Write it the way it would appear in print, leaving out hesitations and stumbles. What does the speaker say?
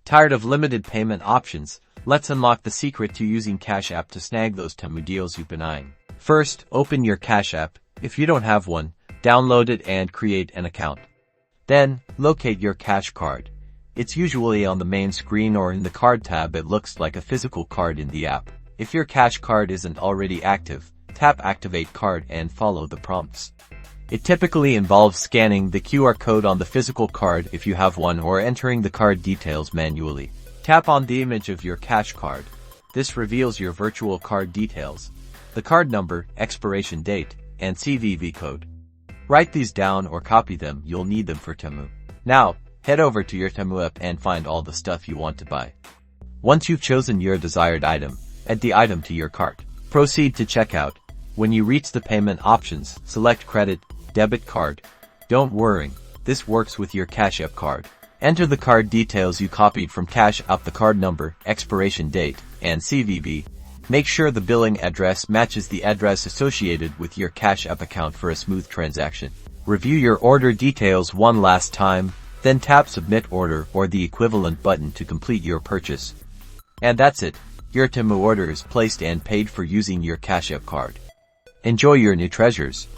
Tired of limited payment options? Let's unlock the secret to using Cash App to snag those Temu deals you've been eyeing. First, open your Cash App. If you don't have one, download it and create an account. Then, locate your Cash card. It's usually on the main screen or in the card tab. It looks like a physical card in the app. If your Cash card isn't already active, tap Activate Card and follow the prompts. It typically involves scanning the QR code on the physical card if you have one or entering the card details manually. Tap on the image of your Cash card. This reveals your virtual card details, the card number, expiration date, and CVV code. Write these down or copy them. You'll need them for Temu. Now, head over to your Temu app and find all the stuff you want to buy. Once you've chosen your desired item, add the item to your cart. Proceed to checkout. When you reach the payment options, select credit, debit card. Don't worry, this works with your Cash App card. Enter the card details you copied from Cash App, the card number, expiration date, and CVV. Make sure the billing address matches the address associated with your Cash App account for a smooth transaction. Review your order details one last time, then tap Submit Order or the equivalent button to complete your purchase. And that's it. Your Temu order is placed and paid for using your Cash App card. Enjoy your new treasures.